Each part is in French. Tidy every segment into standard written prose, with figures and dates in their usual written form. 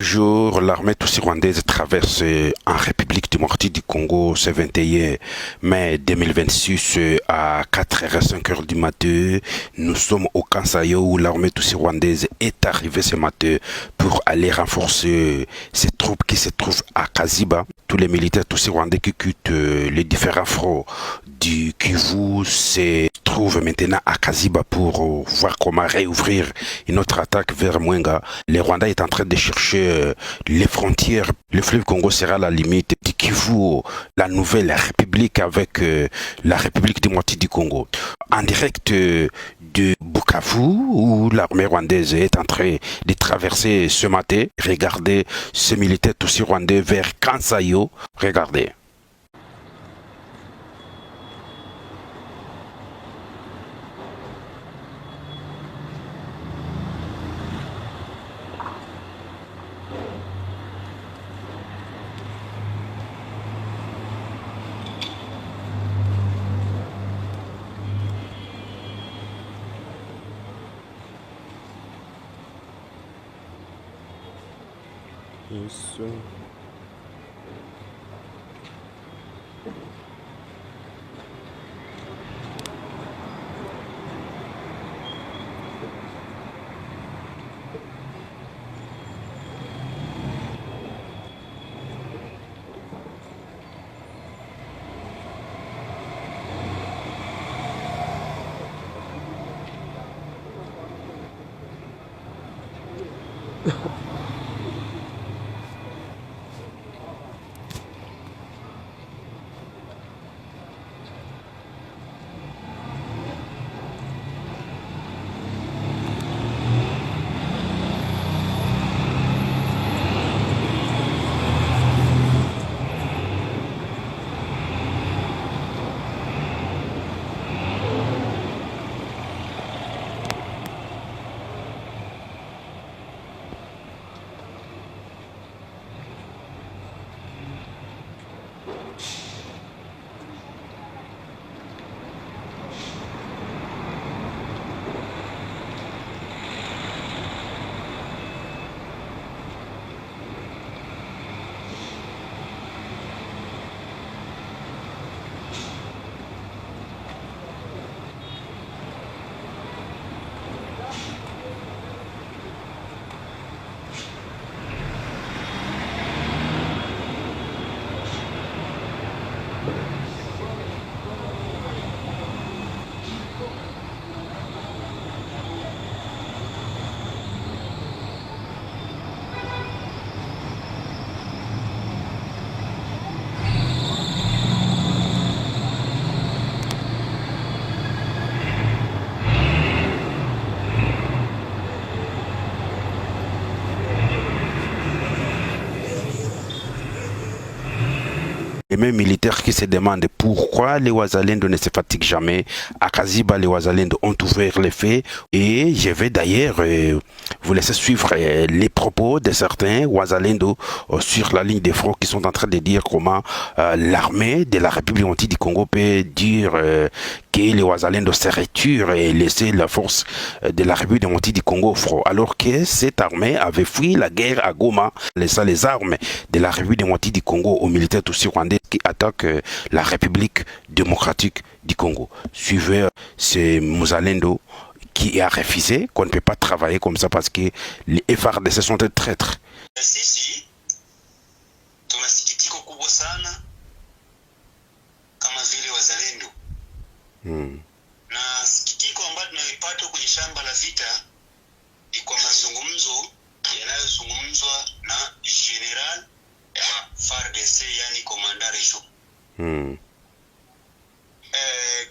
jour, l'armée tutsi-rwandaise traverse en République démocratique du Congo ce 21 mai 2026 à 4h05 du matin. Nous sommes au Kansayo où l'armée tutsi-rwandaise est arrivée ce matin pour aller renforcer ses troupes qui se trouvent à Kaziba. Tous les militaires tutsi-rwandais qui quittent les différents fronts du Kivu se trouvent maintenant à Kaziba pour voir comment réouvrir une autre attaque vers Mwenga. Le Rwanda est en train de chercher les frontières. Le fleuve Congo sera la limite du Kivu, la nouvelle république avec la République démocratique du Congo. En direct de Bukavu, où l'armée rwandaise est en train de traverser ce matin. Regardez ce militaire aussi rwandais vers Kansayo. Regardez. Isso. Les mêmes militaires qui se demandent pourquoi les Wazalendo ne se fatiguent jamais. À Kaziba, les Wazalendo ont ouvert les faits. Et je vais d'ailleurs vous laisser suivre les propos de certains Wazalendo sur la ligne des fronts qui sont en train de dire comment l'armée de la République démocratique du Congo peut dire que les Wazalendo se retirent et laisser la force de la République démocratique du Congo au front. Alors que cette armée avait fui la guerre à Goma, laissant les armes de la République démocratique du Congo aux militaires tutsi-rwandais qui attaquent la République démocratique du Congo. Suivez ces Muzalendo qui a refusé qu'on ne peut pas travailler comme ça parce que les FARDC sont des traîtres. Sisi tuna sikitiko kubwa sana kama vile wazalendo na sikitiko ambayo tunaipata kwenye shamba la vita ni kwa mazungumzo yanayozungumzwa na general FARDC, yani komanda Rejo.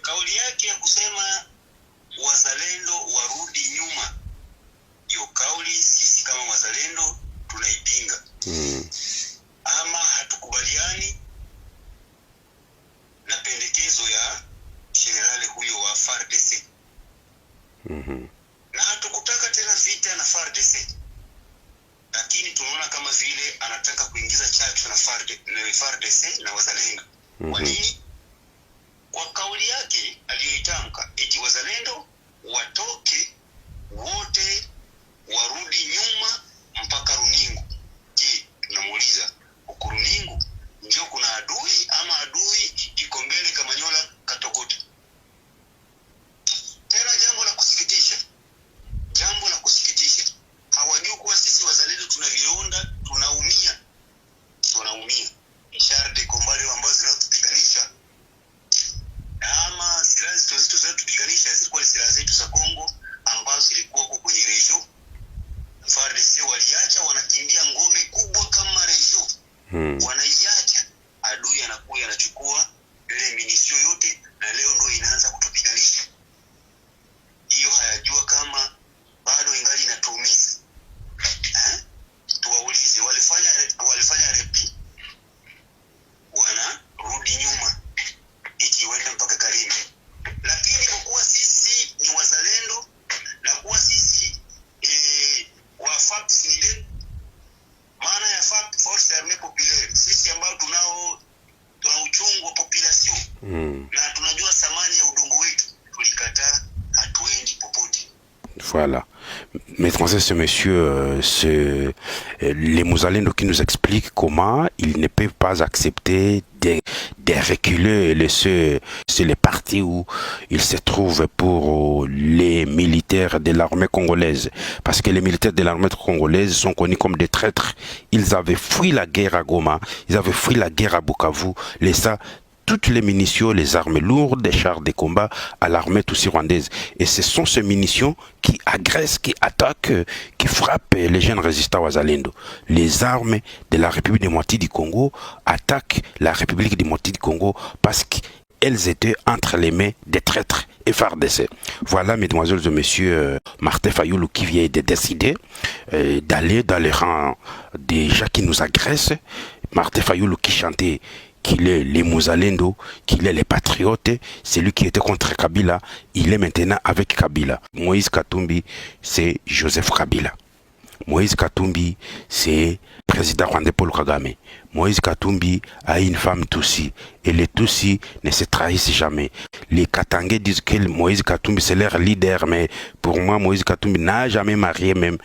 Kauli yake ya kusema wazalendo warudi nyuma, hiyo kauli sisi kama wazalendo tunaipinga. Ama hatukubaliani na pendekezo ya generali huyo wa FARDC. Na hatukutaka tena vita na FARDC, lakini tunaona kama vile anataka kuingiza chachu na FARDC na wazalendo. Kwa nini? Kwa kauli yake aliyoitamka eti wazalendo watoke wote warudi nyuma mpaka Runingu. vilonda, tunaumia. Char de combat leo ambazo zinatupiganisha, ama silaha zetu zinatupiganisha zilikuwa silaha zetu za Kongo ambazo zilikuwa huko kwenye region. FARDC waliacha, wanakimbia ngome kubwa kama region. Wanaiacha, adui anakuja anachukua ile minisio yote, na leo ndio inaanza kutupiganisha. Hiyo hayajua kama bado ingali inatuumiza. Tuwaulize, walifanya repi, wanarudi nyuma ikiwenda mpaka Karime. Lakini kwa kuwa sisi ni wazalendo na kuwa sisi wa FAP SNIDE, maana ya FAP Force Armée Populaire, sisi ambao tuna uchungu wa population na tunajua thamani ya udongo wetu, tulikataa, hatuendi popote. Voilà. Mesdames et messieurs, les Mouzalendo qui nous expliquent comment ils ne peuvent pas accepter de reculer et laisser les parties où ils se trouvent pour les militaires de l'armée congolaise. Parce que les militaires de l'armée congolaise sont connus comme des traîtres. Ils avaient fui la guerre à Goma, ils avaient fui la guerre à Bukavu, laissant toutes les munitions, les armes lourdes, des chars de combat à l'armée tutsi rwandaise. Et ce sont ces munitions qui agressent, qui attaquent, qui frappent les jeunes résistants wazalendo. Les armes de la République démocratique du Congo attaquent la République démocratique du Congo parce qu'elles étaient entre les mains des traîtres et FARDC. Voilà, mesdemoiselles et messieurs, Martin Fayulu qui vient de décider d'aller dans les rangs des gens qui nous agressent. Martin Fayulu qui chantait qu'il est les Mouzalendo, qu'il est les patriotes, c'est lui qui était contre Kabila, il est maintenant avec Kabila. Moïse Katumbi, c'est Joseph Kabila. Moïse Katumbi, c'est président rwandais Paul Kagame. Moïse Katumbi a une femme Tutsi, et les Tutsis ne se trahissent jamais. Les Katangais disent que Moïse Katumbi c'est leur leader, mais pour moi, Moïse Katumbi n'a jamais marié même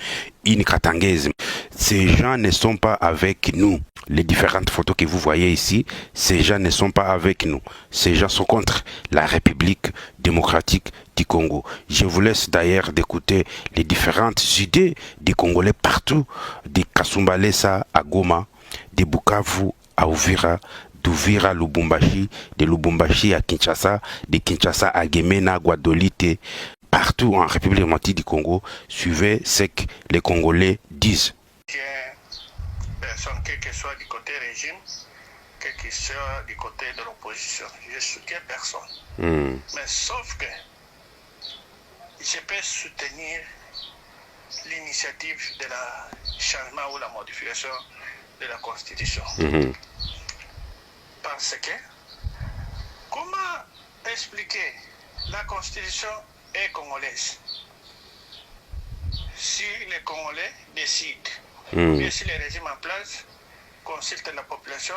une Katangaise. Ces gens ne sont pas avec nous. Les différentes photos que vous voyez ici, ces gens ne sont pas avec nous. Ces gens sont contre la République démocratique du Congo. Je vous laisse d'ailleurs d'écouter les différentes idées des Congolais partout, de Kasumbalesa à Goma, de Bukavu à Uvira, d'Uvira à Lubumbashi, de Lubumbashi à Kinshasa, de Kinshasa à Gemena, Guadolite, partout en République démocratique du Congo. Suivez ce que les Congolais disent. Personne, quel que soit du côté régime, quel que soit du côté de l'opposition. Je soutiens personne. Mais sauf que je peux soutenir l'initiative de la changement ou la modification de la Constitution. Parce que, comment expliquer la Constitution est congolaise si les Congolais décident, et si le régime en place consulte la population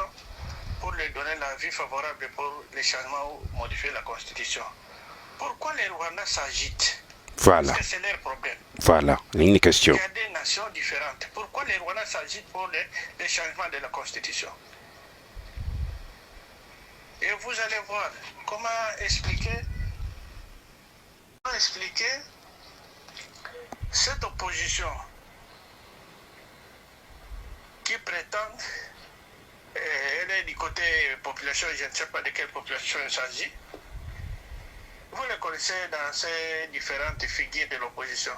pour lui donner l'avis favorable pour les changements ou modifier la Constitution? Pourquoi les Rwandais s'agitent? Voilà. Parce que c'est leur problème. Voilà, une question. Il y a des nations différentes. Pourquoi les Rwandais s'agitent pour les changements de la Constitution? Et vous allez voir comment expliquer cette opposition qui prétend, elle est du côté population, je ne sais pas de quelle population il s'agit. Vous les connaissez dans ces différentes figures de l'opposition.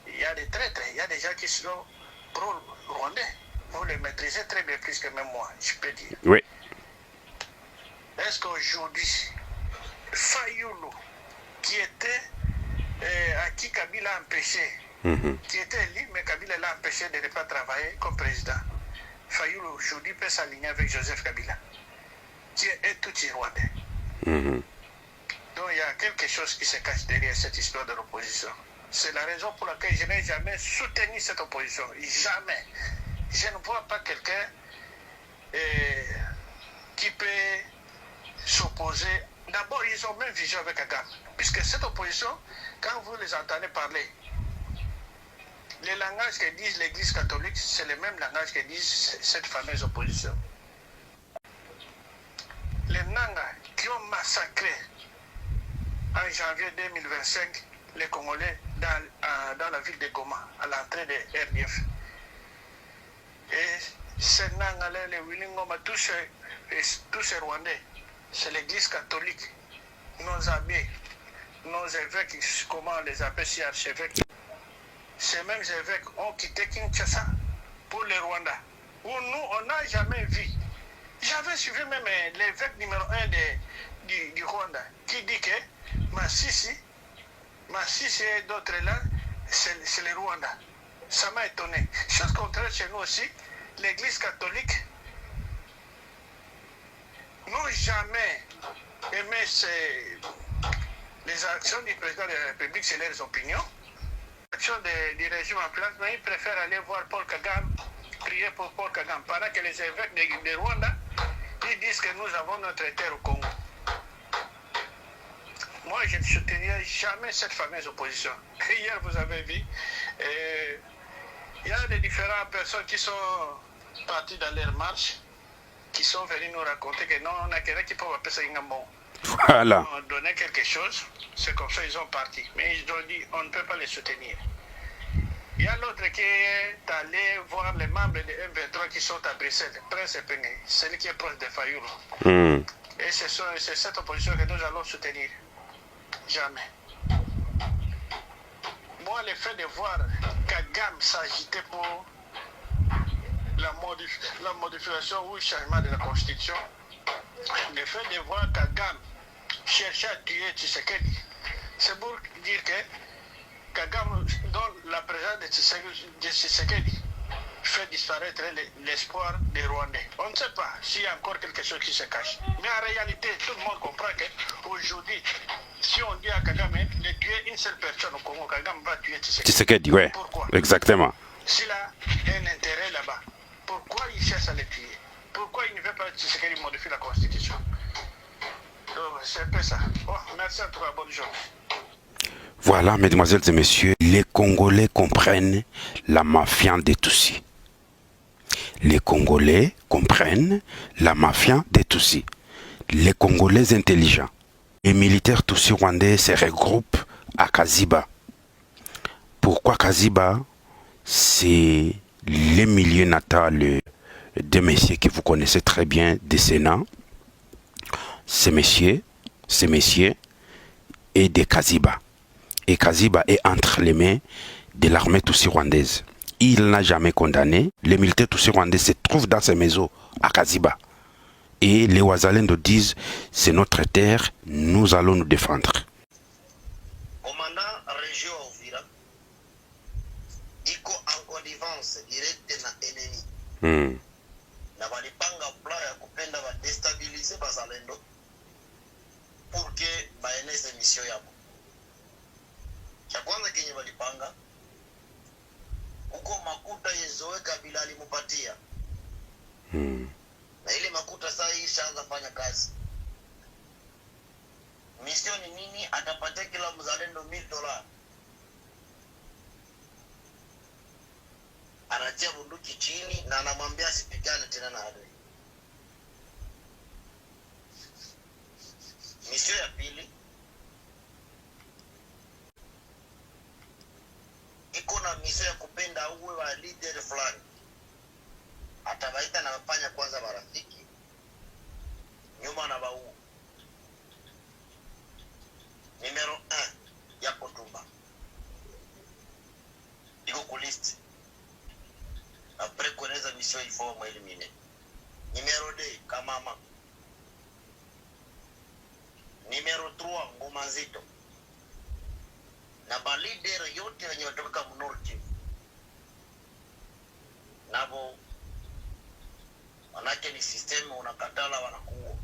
Il y a des traîtres, il y a des gens qui sont pro-rwandais. Vous les maîtrisez très bien, plus que même moi, je peux dire. Oui. Est-ce qu'aujourd'hui, Fayulu, qui était à qui Kabila a empêché, qui était libre, mais Kabila l'a empêché de ne pas travailler comme président, Fayulu aujourd'hui peut s'aligner avec Joseph Kabila, qui est tout rwandais. Donc il y a quelque chose qui se cache derrière cette histoire de l'opposition. C'est la raison pour laquelle je n'ai jamais soutenu cette opposition. Jamais. Je ne vois pas quelqu'un qui peut s'opposer. D'abord, ils ont même vision avec Kagame. Puisque cette opposition, quand vous les entendez parler, les langages que disent l'Église catholique, c'est le même langage que disent cette fameuse opposition. Les Nanga qui ont massacré en janvier 2025 les Congolais dans la ville de Goma, à l'entrée de RDF. les Willy Ngoma, tous ces Rwandais, c'est l'église catholique. Nos abbés, nos évêques, comment on les appelle si archevêques, ces mêmes évêques ont quitté Kinshasa pour le Rwanda, où nous, on n'a jamais vu. J'avais suivi même l'évêque numéro 1 du Rwanda, qui dit que Massissi et d'autres là, c'est le Rwanda. Ça m'a étonné. Chose contraire chez nous aussi, l'église catholique n'a jamais aimé les actions du président de la République, c'est leurs opinions. Les actions du régime en place, mais ils préfèrent aller voir Paul Kagame, prier pour Paul Kagame, pendant que les évêques de Rwanda, ils disent que nous avons notre terre au Congo. Moi, je ne soutiendrai jamais cette fameuse opposition. Hier, vous avez vu, il y a des différentes personnes qui sont parties dans leur marche, qui sont venues nous raconter que non, on a quelqu'un qui peut appeler ça un bon. Voilà. On donnait quelque chose, c'est comme ça ils ont parti. Mais ils ont dit, on ne peut pas les soutenir. Il y a l'autre qui est allé voir les membres de M23 qui sont à Bruxelles, Prince Epengé, celui qui est proche de Fayoulou. Et c'est cette opposition que nous allons soutenir. Jamais. Moi, le fait de voir Kagame s'agiter pour la modification ou le changement de la Constitution, le fait de voir Kagame chercher à tuer Tshisekedi, c'est pour dire que Kagame, dont la présence de Tshisekedi, fait disparaître l'espoir des Rwandais. On ne sait pas s'il y a encore quelque chose qui se cache. Mais en réalité, tout le monde comprend qu'aujourd'hui, si on dit à Kagame de tuer une seule personne au Congo, Kagame va tuer Tshisekedi, ouais. Pourquoi? Exactement. S'il a un intérêt là-bas, pourquoi il cherche à le tuer? Pourquoi il ne veut pas que Tshisekedi modifie la Constitution? C'est un peu ça. Oh, merci à toi, bonne journée. Voilà, mesdemoiselles et messieurs, les Congolais comprennent la mafia des Tutsis. Les Congolais comprennent la mafia des Tutsis. Les Congolais intelligents. Les militaires Tutsis rwandais se regroupent à Kaziba. Pourquoi Kaziba? C'est le milieu natal des messieurs que vous connaissez très bien, des Sénats. Ces messieurs et des Kaziba. Et Kaziba est entre les mains de l'armée Tutsi rwandaise. Il n'a jamais condamné. Les militaires Tutsi rwandais se trouvent dans ces maisons à Kaziba. Et les Wazalendo disent, c'est notre terre, nous allons nous défendre. Commandant région Ovira, iko en connivence directe na ennemi. Na walipanga plan ya kupenda wa déstabiliser Bazalendo pour que baeneze mission yabo. Cha kwanza kenye walipanga huko makuta yezoe Kabila alimupatia. Na ile makuta saa hii ishaanza fanya kazi. Mission ni nini? Atapatia kila mzalendo $1000. Anatia bunduki chini na anamwambia asipigane tena na adui. Mission ya pili iko na mission ya kupenda uwe wa leader fulani. Atabaita na wafanya kwanza marafiki nyuma na bau. Numero 1 ya Kotumba iko ku list. Après kueleza mission il faut éliminer. Numero 2 Kamama. Numero 3 Ngoma Nzito. Na ba leader yote wenye watoka North nabo manake ni system unakatala wanakuwa.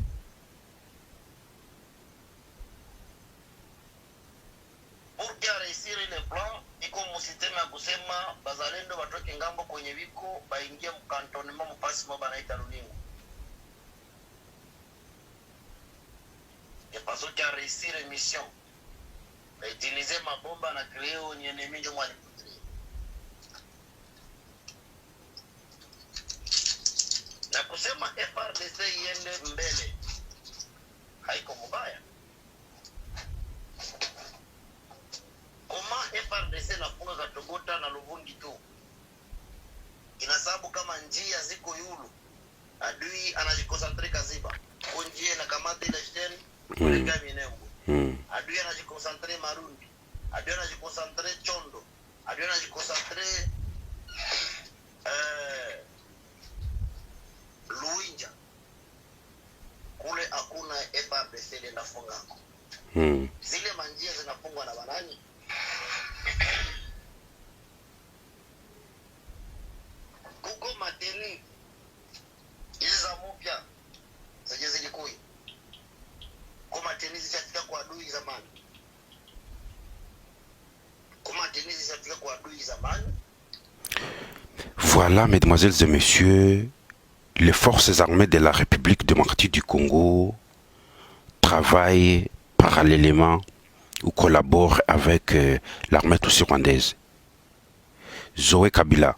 Pour réussir le plan iko mu system ya kusema Bazalendo watoke ngambo kwenye viko baingie mkantonnement mpasi mwa banaita Lulingo. Et parce que réussir mission utiliser mabomba na créer un ennemi de moi. Na kusema FRDC iende mbele haiko mubaya. Koma FRDC nafunga Katogota na Luvungi tu. Inasababu kama njia ziko yulu adui anajikonsantre Kaziba kunjie na kamata ile jiteni kuelekea Minembwe. Adui anajikonsantre Marundi, adui anajikonsantre Chondo, adui anajikonsantre Luinja. Kule hakuna FARDC ndio nafungako. Zile manjia zinafungwa na banani? Kuko mateni hizi za mpya zenye zilikui kwa mateni zishafika kwa adui zamani, kwa mateni zishafika kwa adui zamani. Voilà, mesdemoiselles et messieurs, les forces armées de la République démocratique du Congo travaillent parallèlement ou collaborent avec l'armée tutsi rwandaise. Zoé Kabila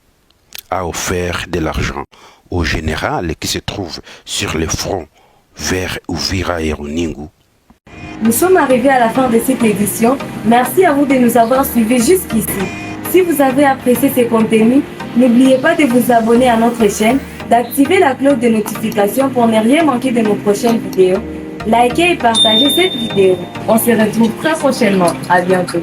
a offert de l'argent au général qui se trouve sur le front vers Uvira et Runingu. Nous sommes arrivés à la fin de cette édition. Merci à vous de nous avoir suivis jusqu'ici. Si vous avez apprécié ces contenus, n'oubliez pas de vous abonner à notre chaîne, d'activer la cloche de notification pour ne rien manquer de nos prochaines vidéos. Likez et partagez cette vidéo. On se retrouve très prochainement. À bientôt.